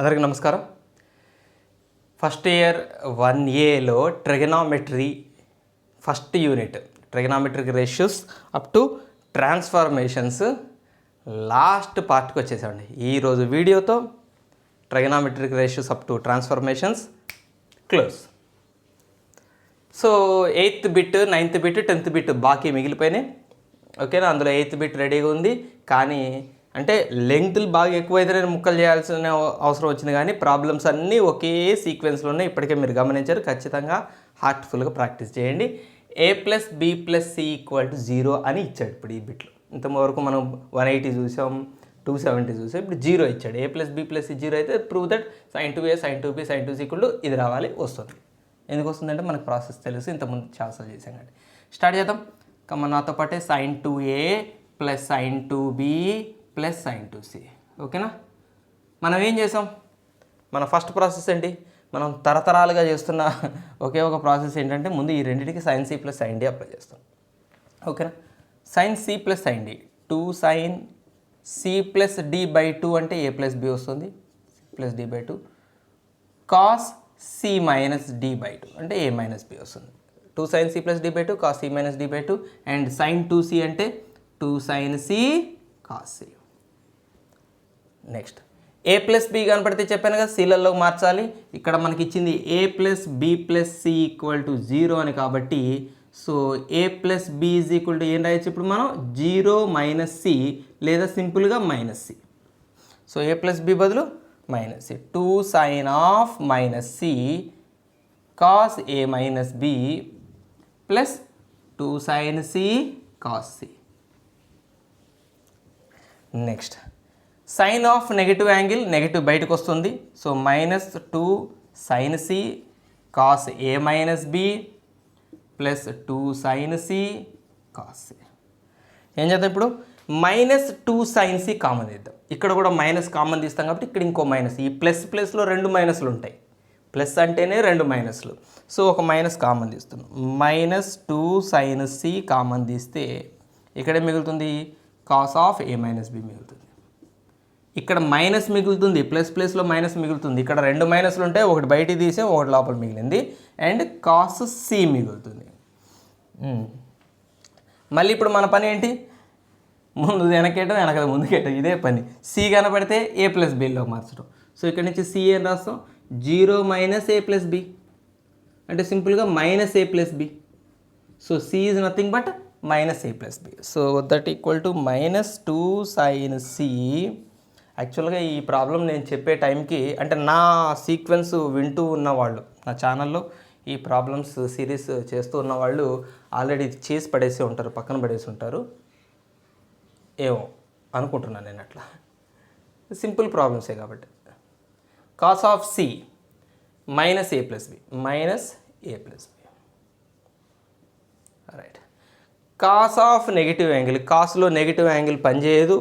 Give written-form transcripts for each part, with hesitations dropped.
అందరికీ నమస్కారం. First year 1Aలో trigonometry first unit trigonometric ratios up to transformations last పార్ట్కి వచ్చేసామండి. ఈరోజు వీడియోతో trigonometric ratios up to transformations close. So 8th bit, 9th bit, 10th bit బాకీ మిగిలిపోయినాయి. ఓకేనా, అందులో 8th బిట్ రెడీగా ఉంది. కానీ అంటే లెంగ్త్లు బాగా ఎక్కువైతే నేను ముక్కలు చేయాల్సిన అవసరం వచ్చింది. కానీ ప్రాబ్లమ్స్ అన్నీ ఒకే సీక్వెన్స్లో ఉన్నాయి. ఇప్పటికే మీరు గమనించారు. ఖచ్చితంగా హార్ట్ఫుల్గా ప్రాక్టీస్ చేయండి. a+b+c=0 అని ఇచ్చాడు ఇప్పుడు ఈ బిట్లో. ఇంతవరకు మనం 180 చూసాం, 270 చూసాం. ఇప్పుడు 0 ఇచ్చాడు. a+b+c 0 అయితే prove that sin 2a sin 2b sin 2c ఇది రావాలి, వస్తుంది. ఎందుకు వస్తుందంటే మనకు ప్రాసెస్ తెలుసు, ఇంతకుముందు చాలాసార్లు చేసాం కాబట్టి. స్టార్ట్ చేద్దాం. మన నాతో పాటే sin 2a + sin 2b + sin 2c. ఓకేనా, మనం ఏం చేసాం? మన ఫస్ట్ ప్రాసెస్ ఏంటి? మనం తరతరాలుగా చేస్తున్న ఒకే ఒక ప్రాసెస్ ఏంటంటే ముందు ఈ రెండింటికి sin c + sin d apply చేస్తాం. ఓకేనా, sin c + sin d 2 sin c + d/2 అంటే a+b వస్తుంది, + d/2 cos c - d/2 అంటే a - b వస్తుంది. 2 sin c + d/2 cos c - d/2 and sin 2c అంటే 2 sin c cos c. Next a+b కనపడితే చెప్పాను కదా, సీలల్లో మార్చాలి. ఇక్కడ మనకి ఇచ్చింది a+b+c=0 అని. కాబట్టి సో a+b ఏం రాయొచ్చు ఇప్పుడు మనం? 0 - c లేదా సింపుల్గా -c. సో a+b బదులు -c. 2 sin of -c cos a - b plus 2 sin c cos c. Next sine of negative angle, negative బయటకు వస్తుంది. So -2 sin c cos a - b plus 2 sin c cos c. ఏం చేద్దాం ఇప్పుడు? -2 sin c common తీద్దాం. ఇక్కడ కూడా minus common తీస్తాం కాబట్టి ఇక్కడ ఇంకో మైనస్. ఈ ప్లస్లో 2 మైనస్లు ఉంటాయి. ప్లస్ అంటేనే 2 మైనస్లు. సో ఒక మైనస్ కామన్ తీస్తున్నాం. -2 sin c కామన్ తీస్తే ఇక్కడే మిగులుతుంది cos ఆఫ్ a - b మిగులుతుంది. ఇక్కడ మైనస్ మిగులుతుంది, ప్లస్లో మైనస్ మిగులుతుంది. ఇక్కడ 2 మైనస్లు ఉంటాయి, ఒకటి బయటికి తీసే ఒకటి లోపల మిగిలింది. అండ్ cos c మిగులుతుంది. మళ్ళీ ఇప్పుడు మన పని ఏంటి? ముందు వెనకేయడం, వెనక ముందుకేయడం, ఇదే పని. c కనపడితే a+bలో మార్చడం. సో ఇక్కడ నుంచి c ఏం రాస్తాం? 0 - a+b అంటే సింపుల్గా -a+b. So c is nothing but -a+b. So that equal to -2 sin c. యాక్చువల్గా ఈ ప్రాబ్లం నేను చెప్పే టైంకి అంటే నా సీక్వెన్స్ వింటూ ఉన్నవాళ్ళు, నా ఛానల్లో ఈ ప్రాబ్లమ్స్ సిరీస్ చేస్తూ ఉన్నవాళ్ళు ఆల్రెడీ చేసి పడేసి ఉంటారు, పక్కన పడేసి ఉంటారు. ఏమో అనుకుంటున్నాను నేను అట్లా. సింపుల్ ప్రాబ్లమ్సే కాబట్టి. cos of c -a+b right. cos of negative angle, కాస్లో నెగిటివ్ యాంగిల్ పనిచేయదు.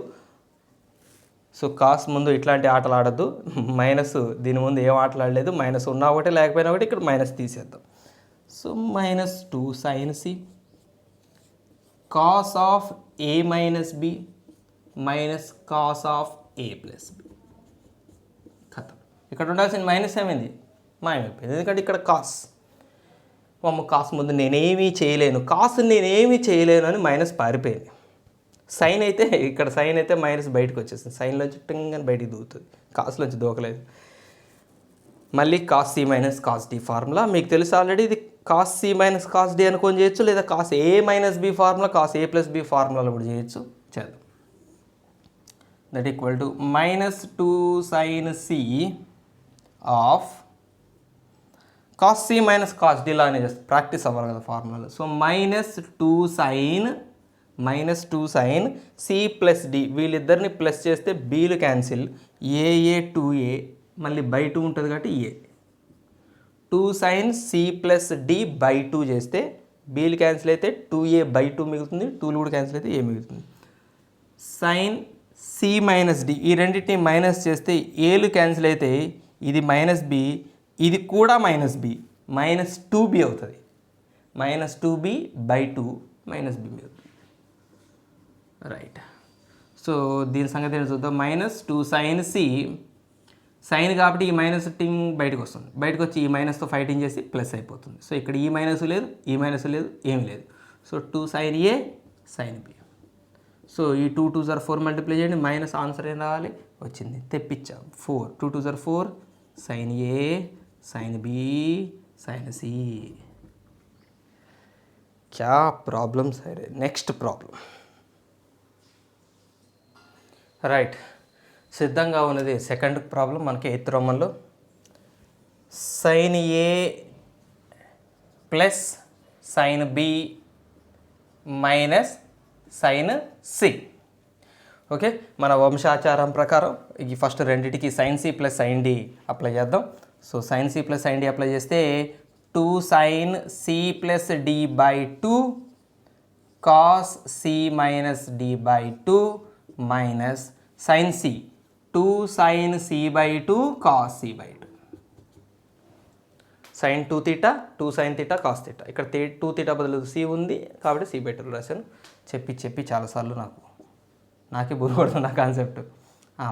సో కాస్ ముందు ఇట్లాంటి ఆటలు ఆడద్దు. మైనస్ దీని ముందు ఏం ఆటలు ఆడలేదు. మైనస్ ఉన్నా ఒకటి లేకపోయినా ఒకటి, ఇక్కడ మైనస్ తీసేద్దాం. So -2 sin c cos of a - b cos of a+b. ఖతం. ఇక్కడ ఉండాల్సిన మైనస్ ఏమైంది? మాయమైపోయింది. ఎందుకంటే ఇక్కడ కాస్ కాస్ ముందు నేనేమీ చేయలేను అని మైనస్ పారిపోయింది. సైన్ అయితే ఇక్కడ సైన్ అయితే మైనస్ బయటకు వచ్చేస్తుంది. సైన్లోంచి టింగ్ అని బయటికి దూకుతుంది, కాస్లోంచి దూకలేదు. మళ్ళీ cos c - cos d formula మీకు తెలుసు ఆల్రెడీ. ఇది cos c - cos d అనుకొని చేయొచ్చు, లేదా cos a - b formula, cos a+b ఫార్ములాలో కూడా చేయొచ్చు. చేద్దాం. That equal to -2 sin c of cos c - cos d లానే చేస్తాం, ప్రాక్టీస్ అవ్వాలి కదా ఫార్ములాలో. సో -2 sin c + d, వీళ్ళిద్దరిని ప్లస్ చేస్తే bలు క్యాన్సిల్, a 2a మళ్ళీ /2 ఉంటుంది కాబట్టి a. 2 sin c + d/2 చేస్తే bలు క్యాన్సిల్ అయితే 2a/2 మిగులుతుంది, 2లు కూడా క్యాన్సిల్ అయితే a మిగులుతుంది. sin c - d ఈ రెండింటిని మైనస్ చేస్తే ఏలు క్యాన్సిల్ అయితే ఇది -b, ఇది కూడా -b, -2b అవుతుంది. -2b/2 -b మిగులుతుంది. రైట్. సో దీని సంగతి ఏంటి చూద్దాం. -2 sin c సైన్ కాబట్టి ఈ మైనస్ టీమ్ బయటకు వస్తుంది, బయటకు వచ్చి ఈ మైనస్తో ఫైటింగ్ చేసి ప్లస్ అయిపోతుంది. సో ఇక్కడ ఈ మైనస్ లేదు, ఈ మైనస్ లేదు, ఏమీ లేదు. So 2 sin A sin B. So ఈ 2 2s are 4 మల్టిప్లై చేయండి, మైనస్ ఆన్సర్ ఏం రావాలి, వచ్చింది, తెప్పించాం 4. 2 2s are 4 sin A sin B sin C. क्या प्रॉब्लम्स है रे. Next problem. రైట్, సిద్ధంగా ఉన్నది సెకండ్ ప్రాబ్లం మనకి 8th రోమన్లో. Sine A plus sine B minus sine C. Okay, మన వంశాచారం ప్రకారం ఈ ఫస్ట్ రెండింటికి sine C plus sine D apply చేద్దాం. So sine C plus sine D apply చేస్తే 2 sin c plus D by 2 cos C minus D by 2 minus sine C 2 sin c by 2 cos C by 2. Sine 2 theta 2 sin theta cos theta. ఇక్కడ 2 theta బదులు C ఉంది కాబట్టి C by 2 రాశాను. చెప్పి చాలాసార్లు నాకే బుర్రపడుతుంది నా concept,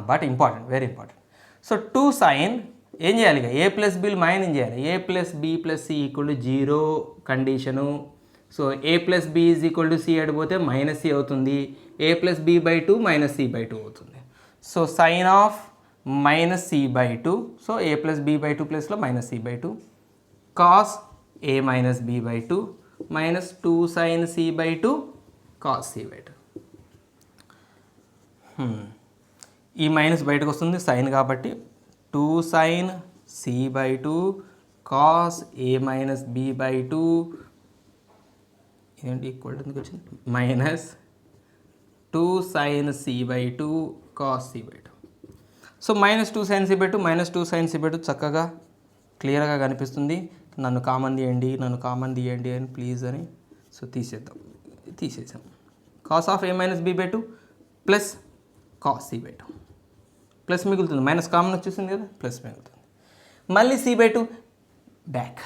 but important, very important. So 2 sin ఏం చేయాలి, ఇక ఏ ప్లస్ బిల్ మైనస్ చేయాలి. A plus B plus C equal to 0 condition. So A plus B is equal to C అడిపోతే మైనస్ సి అవుతుంది, A plus B by 2 minus C by 2 అవుతుంది. So sine of minus C by 2, so A plus B by 2 ప్లస్లో minus C by 2 cos A minus B by 2 minus 2 sin C by 2 cos C by 2. ఈ minus బయటకు వస్తుంది sign కాబట్టి 2 sin c by 2 cos a minus b by 2 ఇదేంటి equal ఎందుకు వచ్చింది, minus 2 sin c by 2 cos c by 2. So minus 2 sin c by 2 minus 2 sin c by 2 చక్కగా క్లియర్గా కనిపిస్తుంది. నన్ను కామన్ తీయండి అని ప్లీజ్ అని. సో తీసేసాం. Cos of a minus b by 2 plus cos c by 2 plus మిగులుతుంది, మైనస్ కామన్ వచ్చేసింది కదా, ప్లస్ మిగులుతుంది. మళ్ళీ C by 2 back.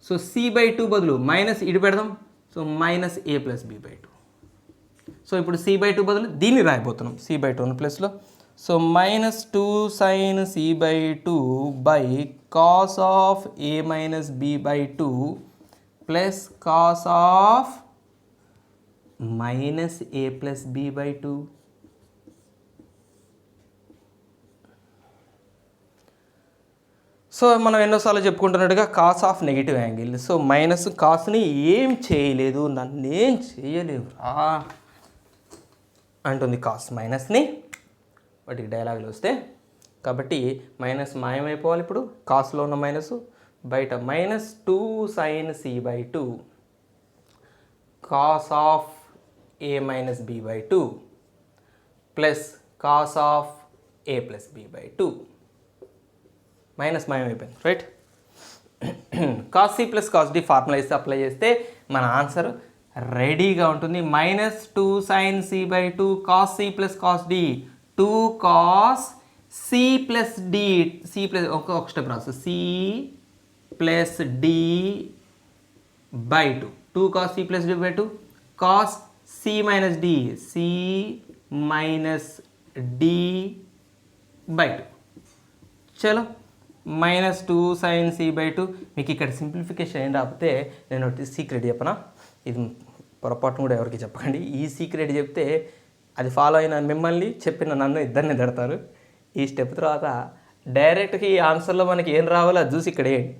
So C by 2 బదులు మైనస్ ఇటు పెడదాం. So minus A plus B by 2. So ఇప్పుడు సి బై 2 బదులు దీన్ని రాయిపోతున్నాం సి బై 2 ప్లస్లో. So minus 2 sin C by 2 by cos of A minus B by 2 plus cos of minus A plus B by 2. So మనం ఎన్నోసార్లు చెప్పుకుంటున్నట్టుగా cos of negative angle. So minus కాస్ని ఏం చేయలేదు, నన్నేం చేయలేవు రా అంటుంది కాస్ మైనస్ని. వాటికి డైలాగులు వస్తే కాబట్టి మైనస్ మాయమైపోవాలి. ఇప్పుడు కాస్లో ఉన్న మైనస్ బయట minus 2 sin c by 2 cos of A minus B by 2 plus cos of A plus B by 2. Minus మాయమైపోయింది, right. Cos C plus cos D formula ఇస్తే అప్లై చేస్తే మన ఆన్సర్ రెడీగా ఉంటుంది. Minus 2 sin c by 2 cos C plus cos D 2 cos C plus D C plus ఒక step రాసు C plus D by 2 2 cos C plus D by 2 cos C minus D C minus D by 2. చలో minus 2 sin c by 2. మీకు ఇక్కడ simplification ఏం రాకపోతే నేను ఒకటి secret చెప్పనా, ఇది పొరపాటును కూడా ఎవరికి చెప్పకండి. ఈ సీక్రెట్ చెప్తే అది ఫాలో అయిన మిమ్మల్ని చెప్పిన నన్ను ఇద్దరిని తిడతారు. ఈ స్టెప్ తర్వాత డైరెక్ట్గా ఈ ఆన్సర్లో మనకి ఏం రావాలో అది చూసి ఇక్కడ వేయండి.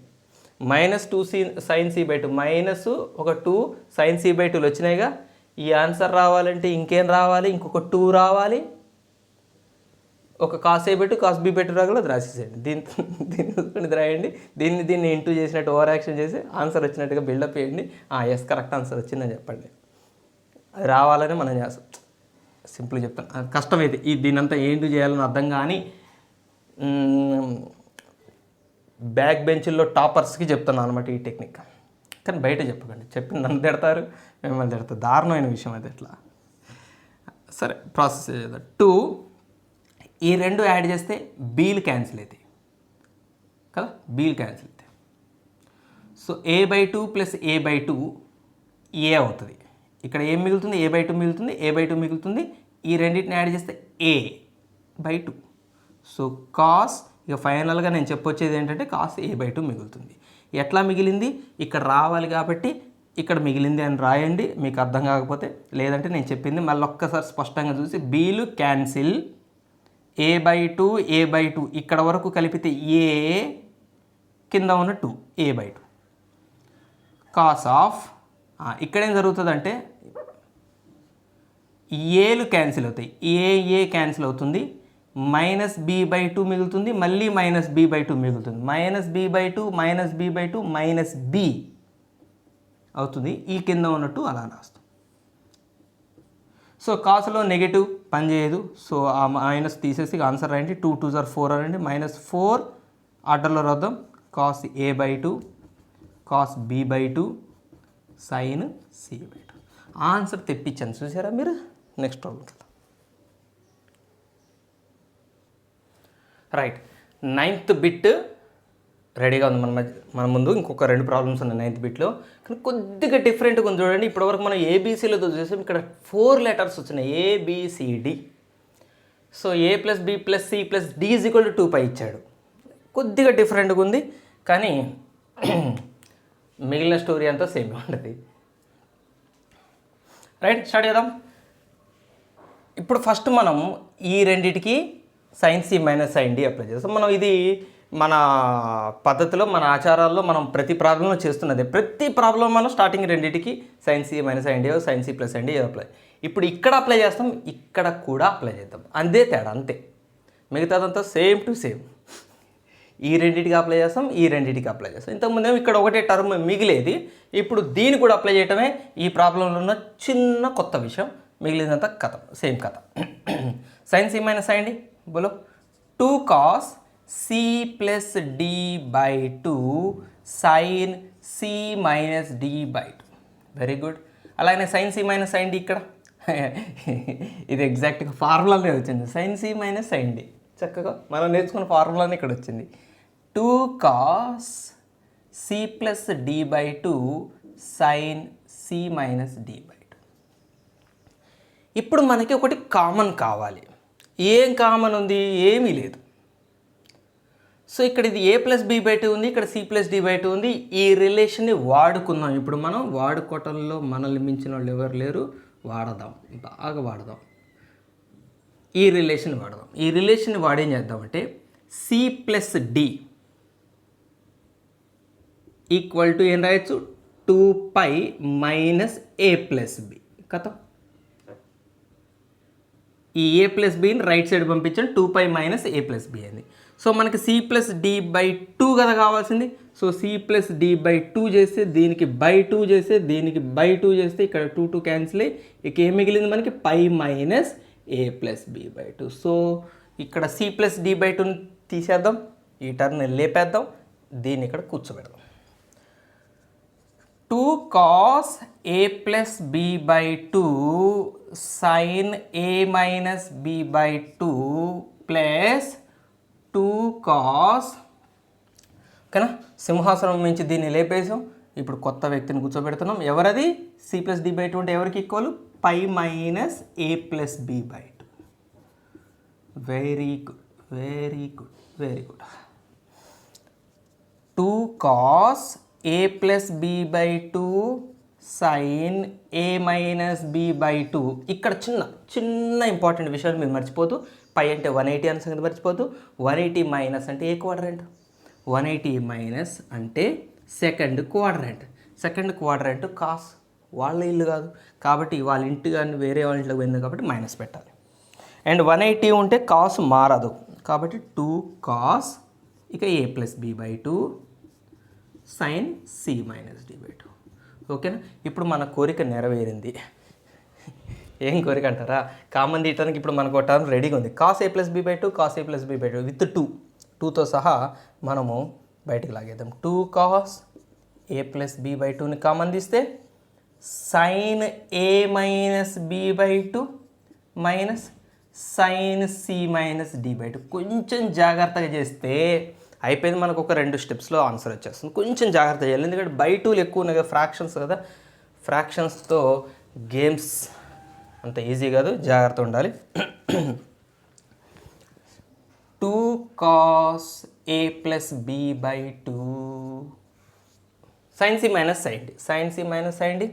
Minus 2 sin c by 2 minus ఒక 2 sin c by 2 వచ్చినాయిగా. ఈ ఆన్సర్ రావాలంటే ఇంకేం రావాలి, ఇంకొక 2 రావాలి, ఒక కాస్ ఏ బెట్టు కాస్ బి బెట్టు రాగల అది రాసేసేయండి. దీన్ని రాయండి, దీన్ని ఇంటూ చేసినట్టు ఓవర్ యాక్షన్ చేసి ఆన్సర్ వచ్చినట్టుగా బిల్డప్ చేయండి. ఎస్ కరెక్ట్ ఆన్సర్ వచ్చిందని చెప్పండి. అది రావాలని మనం చేస్తాం. సింపుల్ చెప్తాను, కష్టమైతే దీనంతా ఏంటి చేయాలని అర్థం కానీ బ్యాక్ బెంచ్ల్లో టాపర్స్కి చెప్తున్నాను అనమాట ఈ టెక్నిక్. కానీ బయట చెప్పకండి, చెప్పి నన్ను తిడతారు, మిమ్మల్ని తిడతారు. దారుణమైన విషయం అది. ఎట్లా సరే ప్రాసెస్ చేద్దాం. 2 ఈ రెండు యాడ్ చేస్తే బీలు క్యాన్సిల్ అవుతాయి కదా, బీలు క్యాన్సిల్ అవుతాయి. So A by 2 plus A by 2 ఏ అవుతుంది. ఇక్కడ ఏం మిగులుతుంది, ఏ బై 2 మిగులుతుంది, ఏ బై 2 మిగులుతుంది. ఈ రెండింటిని యాడ్ చేస్తే ఏ బై 2. సో కాస్ ఇక ఫైనల్గా నేను చెప్పొచ్చేది ఏంటంటే కాస్ a/2 మిగులుతుంది. ఎట్లా మిగిలింది, ఇక్కడ రావాలి కాబట్టి ఇక్కడ మిగిలింది అని రాయండి మీకు అర్థం కాకపోతే. లేదంటే నేను చెప్పింది మళ్ళీ ఒక్కసారి స్పష్టంగా చూసి బీలు క్యాన్సిల్, a/2 ఇక్కడ వరకు కలిపితే a, కింద ఉన్న 2 a/2 కాస్ ఆఫ్, ఇక్కడేం జరుగుతుందంటే ఏలు క్యాన్సిల్ అవుతాయి, ఏ క్యాన్సిల్ అవుతుంది, -b/2 మిగులుతుంది, మళ్ళీ -b/2 మిగులుతుంది, -b/2 -b అవుతుంది. ఈ కింద ఉన్నట్టు అలా రాస్తాం. సో కాసులో నెగటివ్ పనిచేయదు, సో ఆ మైనస్ తీసేసి ఆన్సర్ రాయండి. 2 2s are 4 అనండి, -4 ఆర్డర్లో రాద్దాం. Cos a/2 cos b/2 sign c/2. Answer తెప్పించాను చూసారా మీరు. నెక్స్ట్ ప్రాబ్లం కదా. రైట్, 9th బిట్ రెడీగా ఉంది మన ముందు. ఇంకొక 2 ప్రాబ్లమ్స్ ఉన్నాయి 9th బిట్లో, కానీ కొద్దిగా డిఫరెంట్గా ఉంది చూడండి. ఇప్పటివరకు మనం ఏబీసీలో చూసాం, ఇక్కడ 4 లెటర్స్ వచ్చినాయి ABCD. సో a+b+c+d = 2π ఇచ్చాడు. కొద్దిగా డిఫరెంట్గా ఉంది, కానీ మిగిలిన స్టోరీ అంతా సేమ్ ఉంటుంది. రైట్, స్టార్ట్ చేద్దాం. ఇప్పుడు ఫస్ట్ మనం ఈ రెండిటికి sin c - sin d apply చేస్తాం. మనం ఇది మన పద్ధతిలో మన ఆచారాల్లో మనం ప్రతి ప్రాబ్లంలో చేస్తున్నది. ప్రతి ప్రాబ్లం మనం స్టార్టింగ్ రెండింటికి sin c - sin d sin c + sin d apply. ఇప్పుడు ఇక్కడ అప్లై చేస్తాం, ఇక్కడ కూడా అప్లై చేద్దాం. అంతే తేడా, అంతే. మిగతాదంతా సేమ్ టు సేమ్. ఈ రెండింటికి అప్లై చేస్తాం, ఈ రెండింటికి అప్లై చేస్తాం. ఇంతకుముందేమో ఇక్కడ ఒకటే టర్మ్ మిగిలేది, ఇప్పుడు దీన్ని కూడా అప్లై చేయటమే ఈ ప్రాబ్లంలో ఉన్న చిన్న కొత్త విషయం. మిగిలినంత కథ సేమ్ కథ. sin c - sin d బోలో 2 cos c + d/2 sin c - d/2. Very good. అలాగే sin c - sin d ఇక్కడ ఇది ఎగ్జాక్ట్గా ఫార్ములానే వచ్చింది. sin c - sin d చక్కగా మనం నేర్చుకున్న ఫార్ములానే ఇక్కడ వచ్చింది. 2 cos c + d/2 sin c - d/2. ఇప్పుడు మనకి ఒకటి కామన్ కావాలి. ఏం కామన్ ఉంది, ఏమీ లేదు. సో ఇక్కడ ఇది a+b/2 ఉంది, ఇక్కడ c + d/2 ఉంది. ఈ రిలేషన్ని వాడుకుందాం. ఇప్పుడు మనం వాడుకోవటంలో మనల్ని మించిన వాళ్ళు ఎవరు లేరు. వాడదాం, బాగా వాడదాం. ఈ రిలేషన్ వాడదాం. ఈ రిలేషన్ వాడేం చేద్దామంటే c + d = ఏం రాయొచ్చు, 2π - a+b. కథ ఈ a+bని రైట్ సైడ్ పంపించండి, 2π - a+b అయింది. సో మనకి c + d/2 కదా కావాల్సింది. సో c + d/2 చేస్తే, దీనికి /2 చేస్తే, దీనికి /2 చేస్తే, ఇక్కడ 2 2 క్యాన్సిల్ అయ్యి ఇక ఏం మిగిలింది మనకి π - a+b/2. సో ఇక్కడ c + d/2ని తీసేద్దాం, ఈ టర్మ్ని లేపేద్దాం, దీన్ని ఇక్కడ కూర్చోబెడదాం. 2 cos a + b/2 sin a - b/2 plus 2 cos, ఓకేనా. సింహాసనం నుంచి దీన్ని లేపేసాం. ఇప్పుడు కొత్త వ్యక్తిని కూర్చోబెడుతున్నాం. ఎవరది, c + d/2 అంటే ఎవరికి ఈక్వల్, π - a+b/2. Very good, very good, very good. 2 cos a + b/2 sin a - b/2. ఇక్కడ చిన్న ఇంపార్టెంట్ విషయాలు మీరు మర్చిపోతూ, పై అంటే 180 అనే సంగతి మర్చిపోతూ, 180 మైనస్ అంటే ఏ క్వాడ్రంట్, 180 మైనస్ అంటే second quadrant. Second quadrant cos, వాళ్ళ ఇల్లు కాదు కాబట్టి వాళ్ళ ఇంటి కానీ వేరే వాళ్ళ ఇంట్లోకి పోయింది కాబట్టి మైనస్ పెట్టాలి. అండ్ 180 ఉంటే కాస్ మారదు కాబట్టి 2 cos ఇక a + b/2 sin c - d/2. ఓకేనా. ఇప్పుడు మన కోరిక నెరవేరింది. ఏం కోరిక అంటారా, కామన్ తీయటానికి ఇప్పుడు మనకు ఒక టర్మ్ రెడీగా ఉంది. cos a + b/2 cos a + b/2 with 2తో సహా మనము బయటికి లాగేద్దాం. 2 cos a + b/2ని కామన్ తీస్తే sin a - b/2 minus sin c - d/2. కొంచెం జాగ్రత్తగా చేస్తే అయిపోయింది. మనకు ఒక 2 స్టెప్స్లో ఆన్సర్ వచ్చేస్తుంది. కొంచెం జాగ్రత్త చేయాలి, ఎందుకంటే బై2లు ఎక్కువ ఉన్నాయి కదా, ఫ్రాక్షన్స్ కదా. ఫ్రాక్షన్స్తో గేమ్స్ అంత ఈజీ కాదు, జాగ్రత్త ఉండాలి. 2 cos A plus B by 2 sine C minus sine D, sine C minus sine D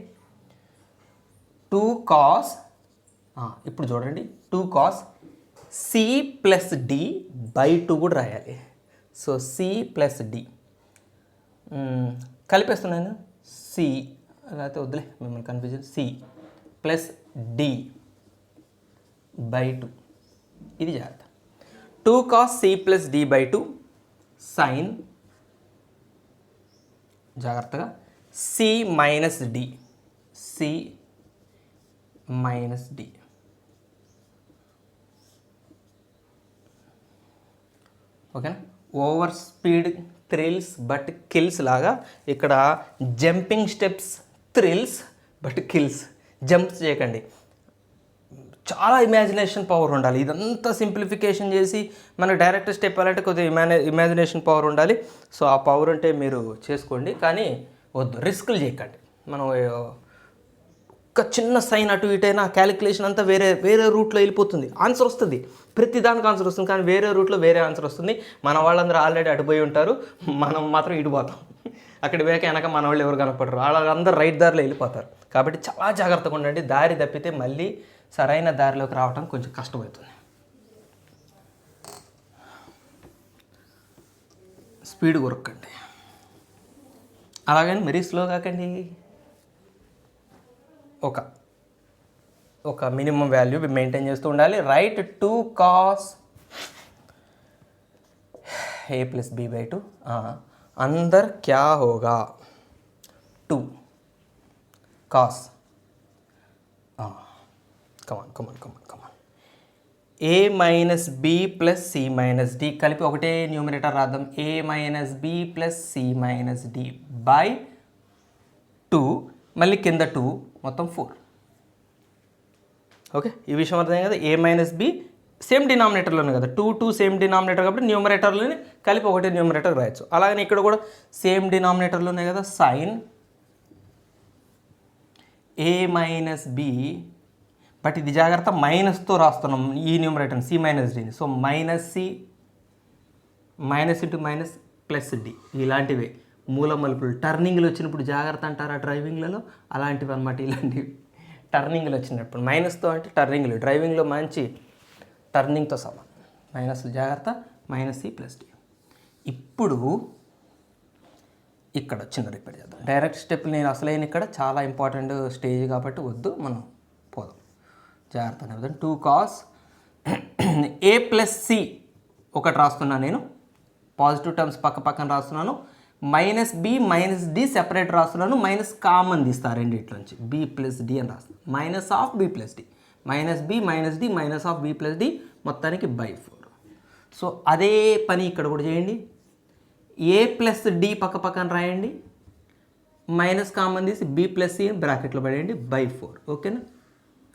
2 cos, ఇప్పుడు చూడండి 2 cos C plus D by 2 కూడా రాయాలి. సో సి ప్లస్ డి కలిపేస్తున్నాను, సి లేకపోతే వద్దులే మిమ్మల్ని confusion, C plus D by 2, ఇది జాగ్రత్త. 2 cos C plus D by 2 sine, జాగ్రత్తగా C minus D, C minus D. ఓకేనా? Over speed thrills but kills లాగా ఇక్కడ jumping steps thrills but kills. Jumps చేయకండి, చాలా ఇమాజినేషన్ పవర్ ఉండాలి. ఇదంతా సింప్లిఫికేషన్ చేసి మనకు డైరెక్ట్ స్టెప్ అలాంటి కొద్దిగా ఇమాజినేషన్ పవర్ ఉండాలి. సో ఆ పవర్ ఉంటే మీరు చేసుకోండి, కానీ వద్దు రిస్క్లు చేయకండి. మనం ఒక చిన్న సైన్ అటు ఇటైనా క్యాలిక్యులేషన్ అంతా వేరే వేరే రూట్లో వెళ్ళిపోతుంది. ఆన్సర్ వస్తుంది, ప్రతి దానికి ఆన్సర్ వస్తుంది, కానీ వేరే రూట్లో వేరే ఆన్సర్ వస్తుంది. మన వాళ్ళందరూ ఆల్రెడీ అటుపోయి ఉంటారు, మనం మాత్రం ఇటుపోతాం. అక్కడ వేక వెనక మన వాళ్ళు ఎవరు కనపడరు, వాళ్ళందరూ రైట్ దారిలో వెళ్ళిపోతారు. కాబట్టి చాలా జాగ్రత్తగా ఉండండి. దారి తప్పితే మళ్ళీ సరైన దారిలోకి రావడం కొంచెం కష్టమవుతుంది. స్పీడ్ కొరకండి, అలాగని మరీ స్లో కాకండి. ఒక మినిమం వాల్యూ మెయింటైన్ చేస్తూ ఉండాలి. Right 2 cos A plus B by 2 अंदर क्या होगा 2 cos come on A minus B plus C minus D కలిపి ఒకటే న్యూమరేటర్ రాద్దాం. A minus B plus C minus D by 2, మళ్ళీ కింద 2, మొత్తం 4. ఓకే, ఈ విషయం అర్థం కదా. ఏ మైనస్ బి సేమ్ డినామినేటర్లోనే కదా, 2 సేమ్ డినామినేటర్ కాబట్టి న్యూమరేటర్లోనే కలిపి ఒకటే న్యూమరేటర్ రాయొచ్చు. అలాగని ఇక్కడ కూడా సేమ్ డినామినేటర్లోనే కదా, sine A minus B, but ఇది జాగ్రత్త మైనస్తో రాస్తున్నాం ఈ న్యూమరేటర్ని, సి మైనస్ డిని. So minus C minus into minus plus D, ఇలాంటివే మూల మలుపులు. టర్నింగ్లు వచ్చినప్పుడు జాగ్రత్త అంటారా డ్రైవింగ్లలో, అలాంటివి అనమాట. ఇలాంటివి టర్నింగ్లు వచ్చినప్పుడు మైనస్తో అంటే టర్నింగ్లు, డ్రైవింగ్లో మంచి టర్నింగ్తో సమానం. మైనస్ జాగ్రత్త, మైనస్ సి ప్లస్ డి. ఇప్పుడు ఇక్కడ చిన్న రిపేర్ చేద్దాం. డైరెక్ట్ స్టెప్ నేను అసలైన ఇక్కడ చాలా ఇంపార్టెంట్ స్టేజ్ కాబట్టి వద్దు, మనం పోదాం జాగ్రత్త. 2 కాస్ ఏ ప్లస్ సి ఒకటి రాస్తున్నాను నేను, పాజిటివ్ టర్మ్స్ పక్కన రాస్తున్నాను. Minus B minus D separate రాస్తున్నాను, మైనస్ కామన్ తీస్తారు రెండిట్లోంచి, బి ప్లస్ డి అని రాస్తాను. Minus of B plus D, minus B minus D minus of B plus D మొత్తానికి బై 4. సో అదే పని ఇక్కడ కూడా చేయండి. ఏ ప్లస్ డి పక్కన రాయండి, మైనస్ కామన్ తీసి బి ప్లస్ సి బ్రాకెట్లో పడేయండి, బై 4. ఓకేనా?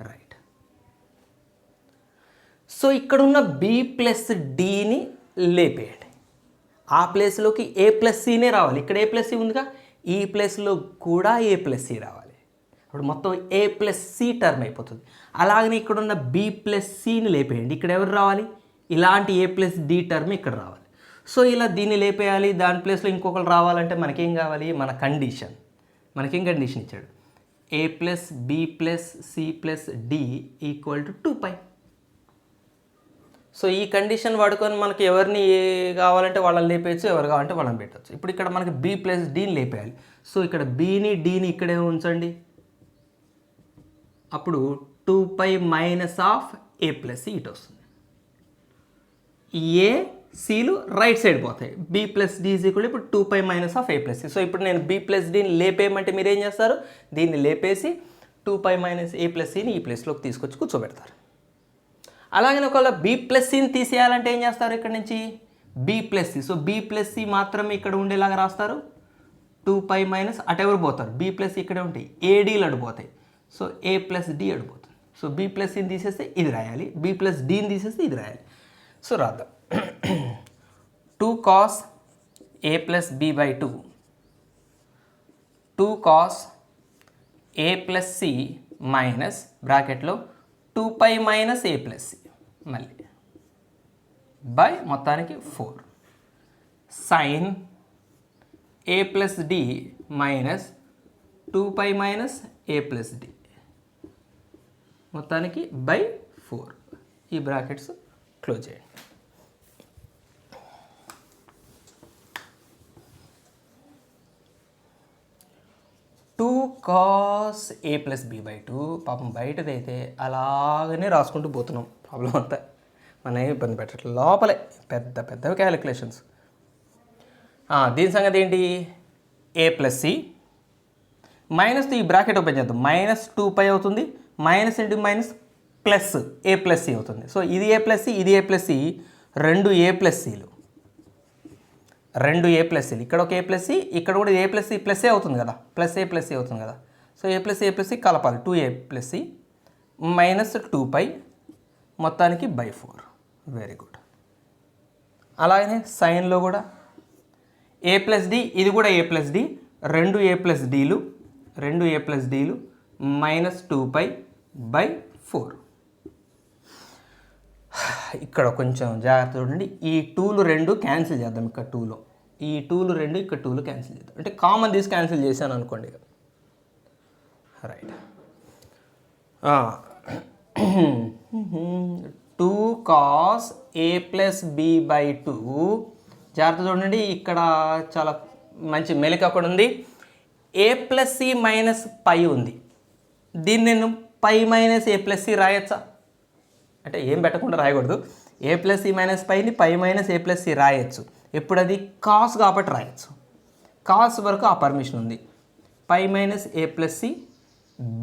రైట్. సో ఇక్కడున్న బి ప్లస్ డిని లేపేయండి. ఆ ప్లేస్లోకి ఏ ప్లస్ సినే రావాలి. ఇక్కడ ఏ ప్లస్ సి ఉందిగా, ఈ ప్లేస్లో కూడా ఏ ప్లస్ సి రావాలి. ఇప్పుడు మొత్తం ఏ ప్లస్ సి టర్మ్ అయిపోతుంది. అలాగనే ఇక్కడ ఉన్న బి ప్లస్ సిని లేపేయండి. ఇక్కడ ఎవరు రావాలి, ఇలాంటి ఏ ప్లస్ డి టర్మ్ ఇక్కడ రావాలి. సో ఇలా దీన్ని లేపేయాలి. దాని ప్లేస్లో ఇంకొకరు రావాలంటే మనకేం కావాలి, మన కండిషన్. మనకేం కండిషన్ ఇచ్చాడు, A plus B plus C plus D equal to 2π. So ఈ కండిషన్ వాడుకొని మనకి ఎవరిని ఏ కావాలంటే వాళ్ళని లేపేయచ్చు, ఎవరు కావాలంటే వాళ్ళని పెట్టచ్చు. ఇప్పుడు ఇక్కడ మనకి బి ప్లస్ డిని లేపేయాలి. సో ఇక్కడ బిని డిని ఇక్కడే ఉంచండి. అప్పుడు 2π minus of A plus C ఇటు వస్తుంది. ఏ సిలు రైట్ సైడ్ పోతాయి. B plus D is equal ఇప్పుడు 2π minus of A plus C. So ఇప్పుడు నేను బి ప్లస్ డిని లేపేయమంటే మీరు ఏం చేస్తారు, దీన్ని లేపేసి 2π మైనస్ ఏ ప్లస్ సిని ఈ ప్లేస్లోకి తీసుకొచ్చి కూర్చోబెడతారు. అలాగే ఒకవేళ బి ప్లస్ సిని తీసేయాలంటే ఏం చేస్తారు, ఇక్కడ నుంచి B plus C. So B plus C మాత్రమే ఇక్కడ ఉండేలాగా రాస్తారు. 2π మైనస్ అటు ఎవరు పోతారు, బి ప్లస్ సి ఇక్కడే ఉంటాయి, ఏడీలు అడిపోతాయి. సో ఏ ప్లస్ డి అడిపోతుంది. సో బి ప్లస్ సిని తీసేస్తే ఇది రాయాలి, బి ప్లస్ డిని తీసేస్తే ఇది రాయాలి. సో రాద్దాం. 2 cos A plus B by 2, 2 cos A plus C minus బ్రాకెట్లో 2π మైనస్ ఏ ప్లస్ సి, మళ్ళీ బై మొత్తానికి 4 sine A plus D minus 2π minus A plus D మొత్తానికి బై 4. ఈ బ్రాకెట్స్ క్లోజ్ చేయండి. Two cos A plus B by 2 పాపం బయటదైతే అలాగనే రాసుకుంటూ పోతున్నాం. ప్రాబ్లం అంతా మన ఇబ్బంది పెట్టట్లేదు. లోపలే పెద్ద పెద్దవి క్యాలిక్యులేషన్స్. దీని సంగతి ఏంటి? ఏ ప్లస్ సి మైనస్ ఈ బ్రాకెట్ ఓపెన్ చేద్దాం. మైనస్ 2π అవుతుంది. మైనస్ ఇంటూ మైనస్ ప్లస్ ఏ ప్లస్ సి అవుతుంది. సో ఇది ఏ ప్లస్ సి, ఇది ఏ ప్లస్ సి, రెండు ఏ ప్లస్ సిలు, రెండు ఏ ప్లస్ సిలు. ఇక్కడ ఒక ఏ ప్లస్ సి, ఇక్కడ కూడా ఏ ప్లస్ సి ప్లస్ ఏ అవుతుంది కదా, ప్లస్ ఏ ప్లస్ సి అవుతుంది కదా. సో ఏ ప్లస్ సి కలపాలి. 2a ప్లస్ సి మైనస్ 2π మొత్తానికి బై 4. Very good. అలాగనే సైన్లో కూడా ఏ ప్లస్ డి, ఇది కూడా ఏ ప్లస్ డి, రెండు ఏ ప్లస్ డీలు, రెండు ఏ ప్లస్ డీలు మైనస్ 2π బై 4. ఇక్కడ కొంచెం జాగ్రత్త చూడండి. ఈ 2లు రెండు క్యాన్సిల్ చేద్దాం. ఇక్కడ 2లో ఈ 2లు రెండు, ఇక్కడ 2లు క్యాన్సిల్ చేద్దాం. అంటే కామన్ తీసి క్యాన్సిల్ చేశాను అనుకోండి. Right. 2 cos A plus B by 2. జాగ్రత్త చూడండి. ఇక్కడ చాలా మంచి మెలిక అక్కడ ఉంది. A plus C minus pi ఉంది. దీన్ని నేను pi minus A plus C రాయొచ్చా? అంటే ఏం పెట్టకుండా రాయకూడదు. ఏ ప్లస్ సి మైనస్ పైని pi minus A plus C రాయొచ్చు. ఎప్పుడు అది కాస్ కాబట్టి రాయొచ్చు. కాస్ వరకు ఆ పర్మిషన్ ఉంది. Pi minus A plus C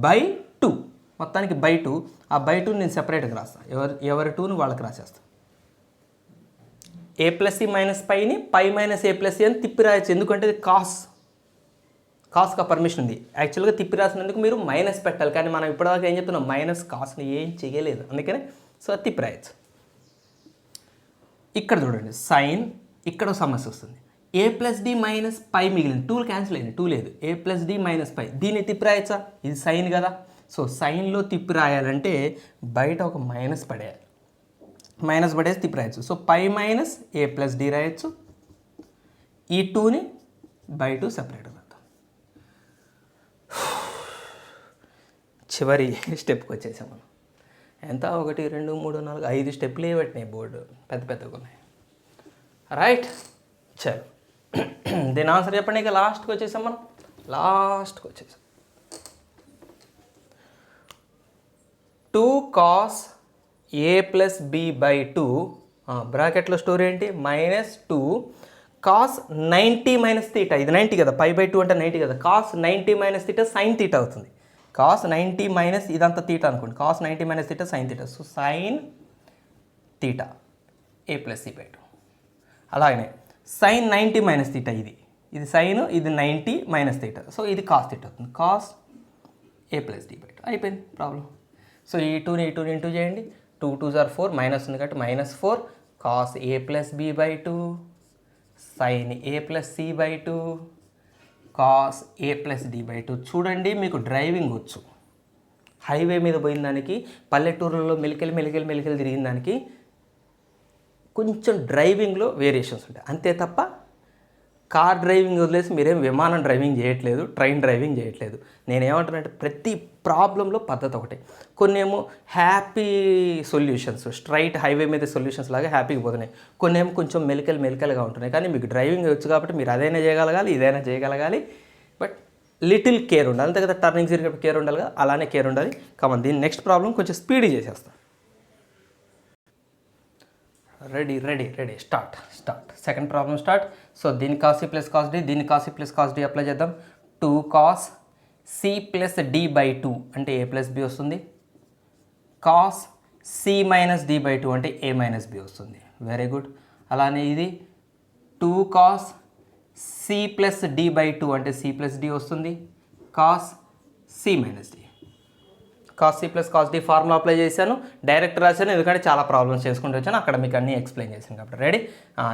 by 2 మొత్తానికి బై 2. ఆ బై 2 నేను సెపరేట్గా రాస్తాను. ఎవరి 2ని వాళ్ళకి రాసేస్తాను. ఏ ప్లస్ సి మైనస్ పైని pi minus A plus C అని తిప్పి రాయొచ్చు. ఎందుకంటే ఇది కాస్గా పర్మిషన్ ఉంది. యాక్చువల్గా తిప్పి రాసినందుకు మీరు మైనస్ పెట్టాలి. కానీ మనం ఇప్పటిదాకా ఏం చెప్తున్నాం? మైనస్ కాస్ని ఏం చేయలేదు. అందుకనే సో తిప్పి రాయొచ్చు. ఇక్కడ చూడండి సైన్, ఇక్కడ సమస్య వస్తుంది. ఏ ప్లస్ డి మైనస్ పై మిగిలింది. 2 క్యాన్సిల్ అయింది, 2 లేదు. ఏ ప్లస్ డి మైనస్ పై, దీన్ని తిప్పి రాయొచ్చా? ఇది సైన్ కదా. సో సైన్లో తిప్పి రాయాలంటే బయట ఒక మైనస్ పడేయాలి. మైనస్ పడేసి తిప్పి రాయొచ్చు. So pi minus A plus D రాయొచ్చు. ఈ 2ని బై 2 సెపరేట్ రాద్దాం. చివరి స్టెప్కి వచ్చేసాం మనం. ఎంత 1 2 3 4 5 స్టెప్లు పెట్టినాయి. బోర్డు పెద్ద పెద్దగా ఉన్నాయి. రైట్. చలో దీని ఆన్సర్ చెప్పండి. ఇక లాస్ట్కి వచ్చేసాం మనం. లాస్ట్కి వచ్చేసాం. 2 cos A plus B by 2 బ్రాకెట్లో స్టోరీ ఏంటి? Minus 2 cos 90 minus theta. ఇది 90 కదా, పై బై 2 అంటే 90 కదా. Cos 90 minus theta sine theta అవుతుంది. కాస్ 90 మైనస్ ఇదంతా తీటా అనుకోండి. Cos 90 minus theta sine theta. So sine theta A plus C by 2. అలాగనే సైన్ 90 మైనస్ తీటా, ఇది సైన్, ఇది 90 మైనస్ తీటా. సో ఇది కాస్ తీటా అవుతుంది. Cos A plus D by 2 అయిపోయింది problem. So ఈ 2ని ఇంటూ చేయండి. 2 2s are 4, మైనస్ ఉంది కాబట్టి minus 4 cos A plus B by 2 sine A plus C by 2 cos A plus D by 2. చూడండి, మీకు డ్రైవింగ్ వచ్చు. హైవే మీద పోయిన దానికి, పల్లెటూరులలో మెలికలు తిరిగిన దానికి కొంచెం డ్రైవింగ్లో వేరియేషన్స్ ఉంటాయి. అంతే తప్ప కార్ డ్రైవింగ్ వదిలేసి మీరేం విమానం డ్రైవింగ్ చేయట్లేదు, ట్రైన్ డ్రైవింగ్ చేయట్లేదు. నేనేమంటానంటే ప్రతి ప్రాబ్లంలో పద్ధతి ఒకటే. కొన్ని ఏమో హ్యాపీ సొల్యూషన్స్, స్ట్రైట్ హైవే మీద సొల్యూషన్స్ లాగా హ్యాపీగా పోతున్నాయి. కొన్ని ఏమో కొంచెం మెలికలుగా ఉంటున్నాయి. కానీ మీకు డ్రైవింగ్ వచ్చు కాబట్టి మీరు అదైనా చేయగలగాలి, ఇదైనా చేయగలగాలి. బట్ లిటిల్ కేర్ ఉండాలి. అంతే కదా, టర్నింగ్ జరిగేటప్పుడు కేర్ ఉండాలి కదా, అలానే కేర్ ఉండాలి. కామన్. దీని నెక్స్ట్ ప్రాబ్లం కొంచెం స్పీడ్ చేసేస్తాం. Ready start. Second problem start. So దీని cos C plus cos D, దీన్ని cos C plus cos D apply చేద్దాం. 2 cos C plus D by 2 అంటే ఏ ప్లస్ బి వస్తుంది. Cos C minus D by 2 అంటే A minus B వస్తుంది. Very good. అలానే ఇది 2 cos C plus D by 2 అంటే C plus D వస్తుంది. Cos C minus D, cos C plus cos D formula apply చేశాను. Direct రాశాను ఎందుకంటే చాలా ప్రాబ్లమ్స్ చేసుకుంటూ వచ్చాను. అక్కడ మీకు అన్నీ ఎక్స్ప్లెయిన్ చేశాను కాబట్టి రెడీ.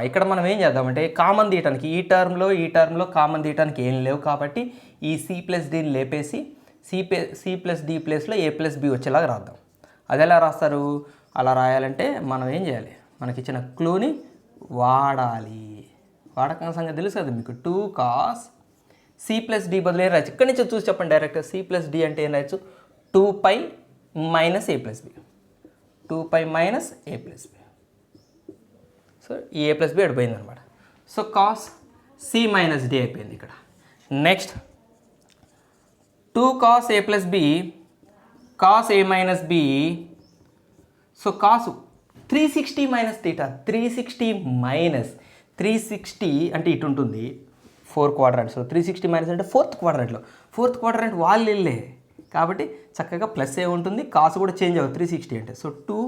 ఇక్కడ మనం ఏం చేద్దామంటే కామన్ తీయటానికి, ఈ టర్మ్లో కామన్ తీయటానికి ఏం లేవు కాబట్టి ఈ సి ప్లస్ డిని లేపేసి సి ప్లస్ డి ప్లేస్లో ఏ ప్లస్ బి వచ్చేలాగా రాద్దాం. అది ఎలా రాస్తారు? అలా రాయాలంటే మనం ఏం చేయాలి? మనకి ఇచ్చిన క్లూని వాడాలి. వాడకం సంగతి తెలుసు కదా మీకు. 2 cos c ప్లస్ డి బదులు ఏం రాయచ్చు? ఇక్కడి నుంచి చూసి చెప్పండి డైరెక్ట్. c ప్లస్ డి అంటే ఏం రాయచ్చు? 2π minus a plus B. 2π minus a plus B. So ఈ a ప్లస్ బి అడిపోయింది అనమాట. So cos c minus D అయిపోయింది ఇక్కడ. Next 2 cos a plus B cos a minus B. So cos 360 minus theta. 360 minus 360 అంటే ఇటు ఉంటుంది 4 quadrant. So 360 minus అంటే 4th క్వాడ్రాంట్లో. 4th quadrant వాళ్ళు వెళ్ళే కాబట్టి చక్కగా ప్లస్ ఏ ఉంటుంది. కాస్ కూడా చేంజ్ అవ్వదు 360 అంటే. So 2